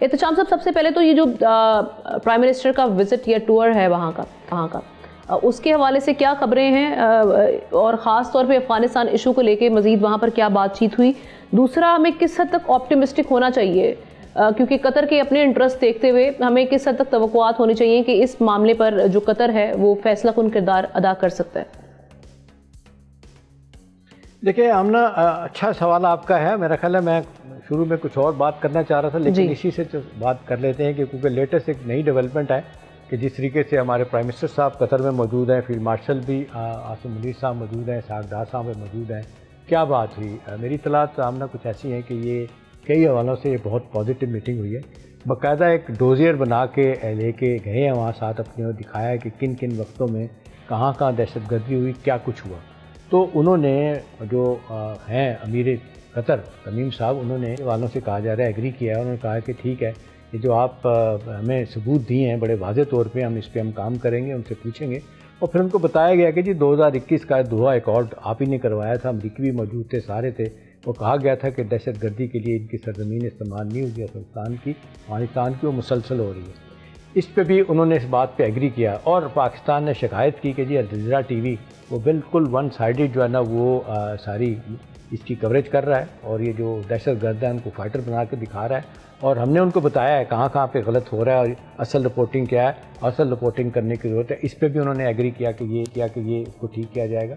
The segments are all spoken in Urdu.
احتشام صاحب، سب سے پہلے تو یہ جو پرائم منسٹر کا وزٹ یا ٹور ہے وہاں کا اس کے حوالے سے کیا خبریں ہیں، اور خاص طور پہ افغانستان ایشو کو لے کے مزید وہاں پر کیا بات چیت ہوئی؟ دوسرا، ہمیں کس حد تک آپٹیمسٹک ہونا چاہیے، کیونکہ قطر کے اپنے انٹرسٹ دیکھتے ہوئے ہمیں کس حد تک توقعات ہونی چاہیے کہ اس معاملے پر جو قطر ہے وہ فیصلہ کن کردار ادا کر سکتا ہے؟ دیکھیں آمنہ، اچھا سوال آپ کا ہے. میرا خیال ہے میں شروع میں کچھ اور بات کرنا چاہ رہا تھا، لیکن اسی سے بات کر لیتے ہیں کہ کیونکہ لیٹسٹ ایک نئی ڈیولپمنٹ ہے کہ جس طریقے سے ہمارے پرائم منسٹر صاحب قطر میں موجود ہیں، فیلڈ مارشل بھی عاصم منیر صاحب موجود ہیں، اسحاق ڈار صاحب موجود ہیں. کیا بات ہوئی؟ میری اطلاعات آمنہ کچھ ایسی ہیں کہ یہ کئی حوالوں سے یہ بہت پازیٹیو میٹنگ ہوئی ہے. باقاعدہ ایک ڈوزیئر بنا کے لے کے گئے ہیں وہاں، ساتھ اپنے دکھایا ہے کہ کن کن وقتوں میں کہاں کہاں دہشت گردی ہوئی، کیا کچھ ہوا. تو انہوں نے جو ہیں امیر قطر تمیم صاحب، انہوں نے والوں سے کہا جا رہا ہے، ایگری کیا ہے. انہوں نے کہا کہ ٹھیک ہے، یہ جو آپ ہمیں ثبوت دیے ہیں بڑے واضح طور پہ، ہم اس پہ کام کریں گے، ان سے پوچھیں گے. اور پھر ان کو بتایا گیا کہ جی 2021 کا دوحہ ایکارڈ آپ ہی نے کروایا تھا، امریکی بھی موجود تھے، سارے تھے. وہ کہا گیا تھا کہ دہشت گردی کے لیے ان کی سرزمین استعمال نہیں ہوگی، افغانستان کی وہ مسلسل ہو رہی ہے. اس پہ بھی انہوں نے اس بات پہ ایگری کیا. اور پاکستان نے شکایت کی کہ جی الجزیرہ ٹی وی وہ بالکل ون سائیڈڈ جو ہے نا وہ ساری اس کی کوریج کر رہا ہے، اور یہ جو دہشت گرد ہیں ان کو فائٹر بنا کے دکھا رہا ہے. اور ہم نے ان کو بتایا ہے کہاں کہاں پہ غلط ہو رہا ہے اور اصل رپورٹنگ کیا ہے، اصل رپورٹنگ کرنے کی ضرورت ہے. اس پہ بھی انہوں نے ایگری کیا کہ یہ اس کو ٹھیک کیا جائے گا.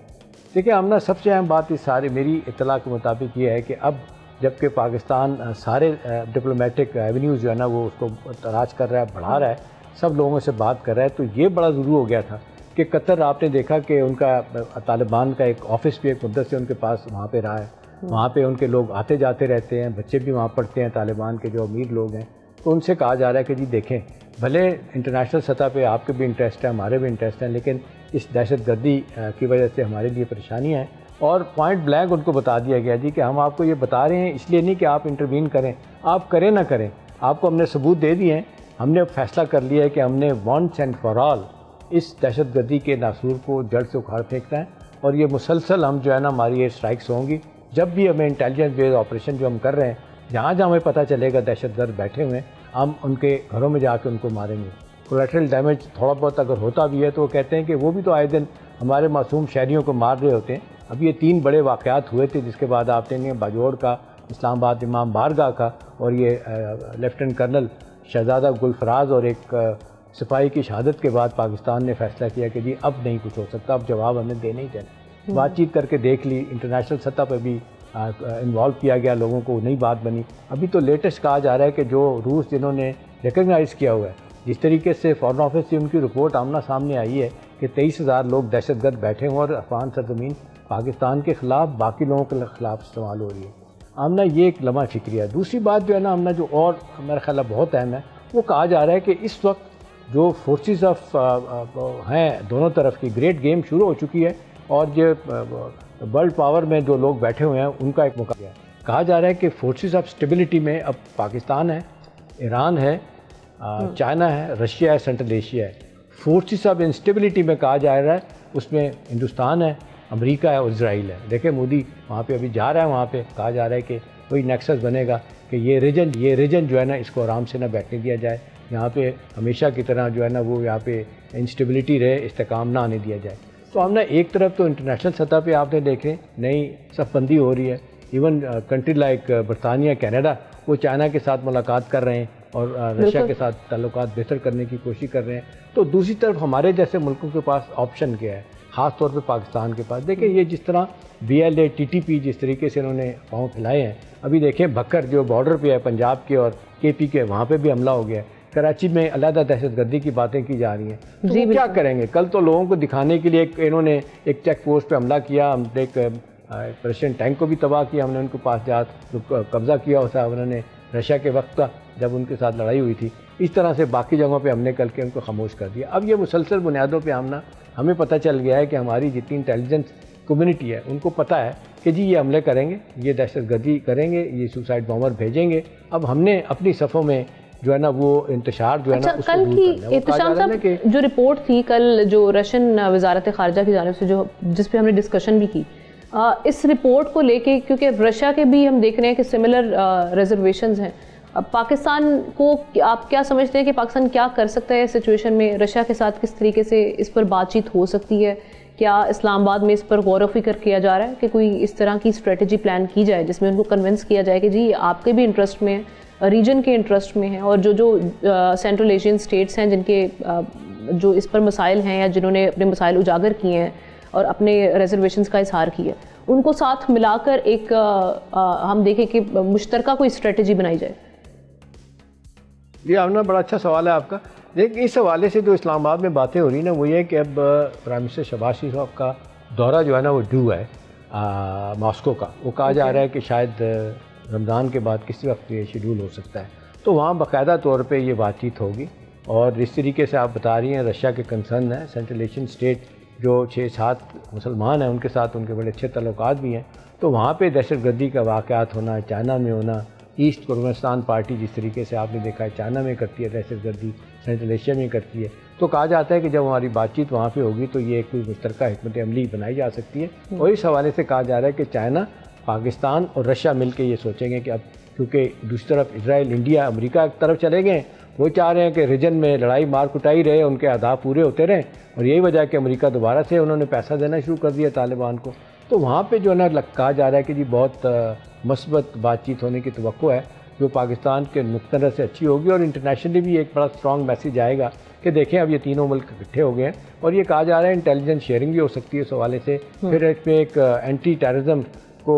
دیکھیں ہم نے سب سے اہم بات اس ساری میری اطلاع کے مطابق یہ ہے کہ اب جب کہ پاکستان سارے ڈپلومیٹک ایونیوز جو ہے نا وہ اس کو تلاش کر رہا ہے، بڑھا رہا ہے، سب لوگوں سے بات کر رہا ہے، تو یہ بڑا ضروری ہو گیا تھا کہ قطر، آپ نے دیکھا کہ ان کا طالبان کا ایک آفس بھی ایک مدت سے ان کے پاس وہاں پہ رہا ہے. وہاں پہ ان کے لوگ آتے جاتے رہتے ہیں، بچے بھی وہاں پڑھتے ہیں طالبان کے جو امیر لوگ ہیں. تو ان سے کہا جا رہا ہے کہ جی دیکھیں، بھلے انٹرنیشنل سطح پہ آپ کے بھی انٹرسٹ ہے، ہمارے بھی انٹرسٹ ہیں، لیکن اس دہشت گردی کی وجہ سے ہمارے لیے پریشانیاں ہیں. اور پوائنٹ بلینک ان کو بتا دیا گیا جی کہ ہم آپ کو یہ بتا رہے ہیں اس لیے نہیں کہ آپ انٹروین کریں، آپ کریں نہ کریں، آپ کو ہم نے ثبوت دے دیے ہیں. ہم نے فیصلہ کر لیا ہے کہ ہم نے وانس اینڈ فار آل اس دہشت گردی کے ناسور کو جڑ سے اکھاڑ پھینکنا ہے. اور یہ مسلسل ہم جو ہے نا ہماری یہ اسٹرائکس ہوں گی. جب بھی ہمیں انٹیلیجنس بیس آپریشن جو ہم کر رہے ہیں، جہاں جہاں ہمیں پتہ چلے گا دہشت گرد بیٹھے ہوئے ہیں، ہم ان کے گھروں میں جا کے ان کو ماریں گے. کولیٹرل ڈیمیج تھوڑا بہت اگر ہوتا بھی ہے تو وہ کہتے ہیں کہ وہ بھی تو آئے دن ہمارے معصوم شہریوں کو مار رہے ہوتے ہیں. اب یہ 3 بڑے واقعات ہوئے تھے، جس کے بعد آپ نے باجوڑ کا، اسلام آباد امام بارگاہ کا، اور یہ لیفٹیننٹ کرنل شہزادہ گلفراز اور ایک سپاہی کی شہادت کے بعد پاکستان نے فیصلہ کیا کہ جی اب نہیں کچھ ہو سکتا، اب جواب ہمیں دینا ہی دینا. بات چیت کر کے دیکھ لی، انٹرنیشنل سطح پہ بھی انوالو کیا گیا لوگوں کو، نئی بات بنی. ابھی تو لیٹسٹ کہا جا رہا ہے کہ جو روس جنہوں نے ریکگنائز کیا ہوا ہے، جس طریقے سے فارن آفس سے ان کی رپورٹ آمنا سامنے آئی ہے کہ 23,000 لوگ دہشت گرد بیٹھے ہوں اور افغان سرزمین پاکستان کے خلاف باقی لوگوں کے خلاف استعمال ہو رہی ہے. آمنا یہ ایک لمحہ فکری ہے. دوسری بات جو ہے نا آمنا، جو اور میرا خیال بہت اہم ہے، وہ کہا جا رہا ہے کہ اس وقت جو فورسز آف ہیں دونوں طرف کی، گریٹ گیم شروع ہو چکی ہے، اور جو ورلڈ پاور میں جو لوگ بیٹھے ہوئے ہیں ان کا ایک مقابلہ ہے. کہا جا رہا ہے کہ فورسز آف اسٹیبلٹی میں اب پاکستان ہے، ایران ہے، چائنا ہے، رشیا ہے، سینٹرل ایشیا ہے. فورسز آف انسٹیبلٹی میں کہا جا رہا ہے اس میں ہندوستان ہے، امریکہ ہے اور اسرائیل ہے. دیکھیں مودی وہاں پہ ابھی جا رہا ہے، وہاں پہ کہا جا رہا ہے کہ کوئی نیکسس بنے گا کہ یہ ریجن جو ہے نا اس کو آرام سے نہ بیٹھنے دیا جائے، یہاں پہ ہمیشہ کی طرح جو ہے نا وہ یہاں پہ انسٹیبلٹی رہے، استحکام نہ آنے دیا جائے. تو ہم نے ایک طرف تو انٹرنیشنل سطح پہ آپ نے دیکھیں نئی صف بندی ہو رہی ہے. ایون کنٹری لائک برطانیہ، کینیڈا، وہ چائنا کے ساتھ ملاقات کر رہے ہیں اور رشیا کے ساتھ تعلقات بہتر کرنے کی کوشش کر رہے ہیں. تو دوسری طرف ہمارے جیسے ملکوں کے پاس آپشن کیا ہے، خاص طور پہ پاکستان کے پاس. دیکھیں یہ جس طرح BLA TTP جس طریقے سے انہوں نے پاؤں پھیلائے ہیں، ابھی دیکھیں بھکر جو بارڈر پہ ہے پنجاب کے اور KP کے، وہاں پہ بھی حملہ ہو گیا ہے. کراچی میں علیحدہ دہشت گردی کی باتیں کی جا رہی ہیں. تو وہ کیا کریں گے؟ کل تو لوگوں کو دکھانے کے لیے انہوں نے ایک چیک پوسٹ پہ حملہ کیا، ہم نے ایک رشین ٹینک کو بھی تباہ کیا، ہم نے ان کے پاس قبضہ کیا ہوتا، انہوں نے رشیا کے وقت کا جب ان کے ساتھ لڑائی ہوئی تھی. اس طرح سے باقی جگہوں پہ ہم نے کل کے ان کو خاموش کر دیا. اب یہ مسلسل بنیادوں پہ ہمیں پتہ چل گیا ہے کہ ہماری جتنی انٹیلیجنس کمیونٹی ہے ان کو پتہ ہے کہ جی یہ حملے کریں گے، یہ دہشت گردی کریں گے، یہ سوسائڈ بامر بھیجیں گے. اب ہم نے اپنی صفوں میں جو ہے نا وہ انتشار جو ہے نا اس کو دور کرنا ہے. احتشام صاحب، جو رپورٹ تھی کل جو رشین وزارت خارجہ کی جانب سے جس پہ ہم نے ڈسکشن بھی کی، اس رپورٹ کو لے کے، کیونکہ رشیا کے بھی ہم دیکھ رہے ہیں کہ سملر ریزرویشنز ہیں، پاکستان کو آپ کیا سمجھتے ہیں کہ پاکستان کیا کر سکتا ہے اس سچویشن میں؟ رشیا کے ساتھ کس طریقے سے اس پر بات چیت ہو سکتی ہے؟ کیا اسلام آباد میں اس پر غور و فکر کیا جا رہا ہے کہ کوئی اس طرح کی اسٹریٹجی پلان کی جائے جس میں ان کو کنونس کیا جائے کہ جی آپ کے بھی انٹرسٹ میں ہے، ریجن کے انٹرسٹ میں ہے، اور جو سینٹرل ایشین اسٹیٹس ہیں جن کے جو اس پر مسائل ہیں یا جنہوں نے اپنے مسائل اجاگر کیے ہیں اور اپنے ریزرویشنز کا اظہار کیا ہے، ان کو ساتھ ملا کر ایک ہم دیکھیں کہ مشترکہ کوئی اسٹریٹجی بنائی جائے؟ یہ آمنہ بڑا اچھا سوال ہے آپ کا. لیکن اس حوالے سے جو اسلام آباد میں باتیں ہو رہی ہیں نا وہ یہ ہے کہ اب پرائم منسٹر شہباز شریف صاحب کا دورہ جو ہے نا وہ ڈیو ہے ماسکو کا. وہ کہا جا رہا ہے کہ شاید رمضان کے بعد کسی وقت یہ شیڈول ہو سکتا ہے. تو وہاں باقاعدہ طور پہ یہ بات چیت ہوگی. اور جس طریقے سے آپ بتا رہی ہیں رشیا کے کنسرن ہیں، سینٹرل ایشین اسٹیٹ جو 6-7 مسلمان ہیں ان کے ساتھ ان کے بڑے اچھے تعلقات بھی ہیں. تو وہاں پہ دہشت گردی کا واقعات ہونا، چائنا میں ہونا، ایسٹ ترکمانستان پارٹی جس طریقے سے آپ نے دیکھا ہے چائنا میں کرتی ہے دہشت گردی، سینٹرل ایشیا میں کرتی ہے. تو کہا جاتا ہے کہ جب ہماری بات چیت وہاں پہ ہوگی تو یہ کوئی مشترکہ حکمت عملی بنائی جا سکتی ہے. اور اس حوالے سے کہا جا رہا ہے کہ چائنا، پاکستان اور رشیا مل کے یہ سوچیں گے کہ اب کیونکہ دوسری طرف اسرائیل، انڈیا، امریکہ کی طرف چلے گئے، وہ چاہ رہے ہیں کہ ریجن میں لڑائی مار کٹائی رہے، ان کے اہداف پورے ہوتے رہیں. اور یہی وجہ ہے کہ امریکہ دوبارہ سے انہوں نے پیسہ دینا شروع کر دیا طالبان کو. تو وہاں پہ جو ہے نا کہا جا رہا ہے کہ جی بہت مثبت بات چیت ہونے کی توقع ہے جو پاکستان کے نقطہ نظر سے اچھی ہوگی. اور انٹرنیشنلی بھی ایک بڑا اسٹرانگ میسیج آئے گا کہ دیکھیں اب یہ تینوں ملک اکٹھے ہو گئے ہیں. اور یہ کہا جا رہا ہے انٹیلیجنس شیئرنگ بھی ہو سکتی ہے اس حوالے سے. پھر اس میں ایک اینٹی ٹیررزم کو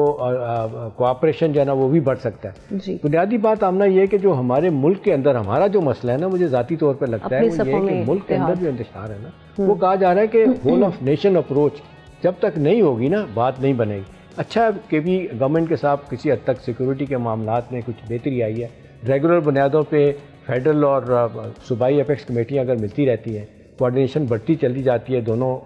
کوآپریشن جو ہے نا وہ بھی بڑھ سکتا ہے. بنیادی بات آمنا یہ ہے کہ جو ہمارے ملک کے اندر ہمارا جو مسئلہ ہے نا مجھے ذاتی طور پہ لگتا ہے وہ یہ ہے کہ ملک کے اندر جو انتشار ہے نا وہ کہا جا رہا ہے کہ ہول آف نیشن اپروچ جب تک نہیں ہوگی نا بات نہیں بنے گی. اچھا کہ بھی گورنمنٹ کے ساتھ کسی حد تک سیکورٹی کے معاملات میں کچھ بہتری آئی ہے. ریگولر بنیادوں پہ فیڈرل اور صوبائی اپیکس کمیٹیاں اگر ملتی رہتی ہیں، کوآرڈینیشن بڑھتی چلی جاتی ہے دونوں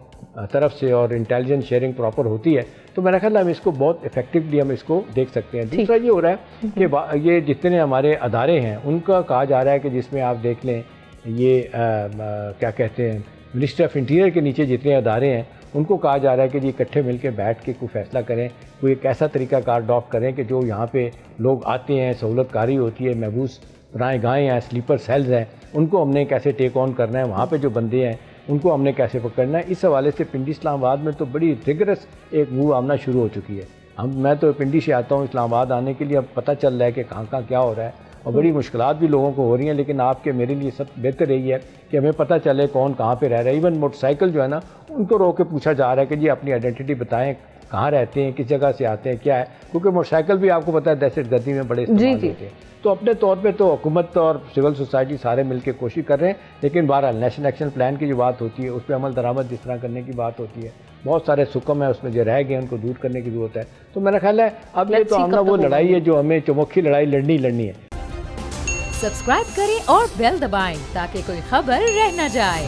طرف سے اور انٹیلیجنس شیئرنگ پراپر ہوتی ہے تو میرا خیال ہے ہم اس کو بہت افیکٹولی ہم اس کو دیکھ سکتے ہیں. دوسرا یہ ہو رہا ہے کہ یہ جتنے ہمارے ادارے ہیں ان کا کہا جا رہا ہے کہ جس میں آپ دیکھ لیں یہ کیا کہتے ہیں منسٹر آف انٹیریئر کے نیچے جتنے ادارے ہیں ان کو کہا جا رہا ہے کہ جی اکٹھے مل کے بیٹھ کے کوئی فیصلہ کریں، کوئی ایک ایسا طریقہ کار اڈاپٹ کریں کہ جو یہاں پہ لوگ آتے ہیں، سہولت کاری ہوتی ہے، محفوظ رائے گاہیں ہیں، سلیپر سیلز ہیں، ان کو ہم نے کیسے ٹیک آن کرنا ہے، وہاں پہ جو بندے ہیں ان کو ہم نے کیسے پکڑنا ہے. اس حوالے سے پنڈی اسلام آباد میں تو بڑی ریگرس ایک موو آنا شروع ہو چکی ہے. میں تو پنڈی سے آتا ہوں اسلام آباد آنے کے لیے، اب پتہ چل رہا ہے کہ کہاں کیا ہو رہا ہے اور بڑی مشکلات بھی لوگوں کو ہو رہی ہیں. لیکن آپ کے میرے لیے سب بہتر یہی ہے کہ ہمیں پتہ چلے کون کہاں پہ رہ رہا ہے. ایون موٹر سائیکل جو ہے نا ان کو روک کے پوچھا جا رہا ہے کہ جی اپنی آئیڈینٹی بتائیں، کہاں رہتے ہیں، کس جگہ سے آتے ہیں، کیا ہے. کیونکہ موٹر سائیکل بھی آپ کو پتہ ہے دہشت گردی میں بڑے استعمال ہوتے ہیں. تو اپنے طور پہ تو حکومت اور سول سوسائٹی سارے مل کے کوشش کر رہے ہیں. لیکن بہرحال نیشنل ایکشن پلان کی جو بات ہوتی ہے اس پہ عمل درآمد جس طرح کرنے کی بات ہوتی ہے، بہت سارے سکم ہیں اس میں جو رہ گئے ان کو دور کرنے کی ضرورت ہے. تو میرا خیال ہے اب یہ تو آمنا وہ لڑائی ہے جو ہمیں چموکھی لڑائی لڑنی ہے. سبسکرائب کریں اور بیل دبائیں تاکہ کوئی خبر رہ نہ جائے.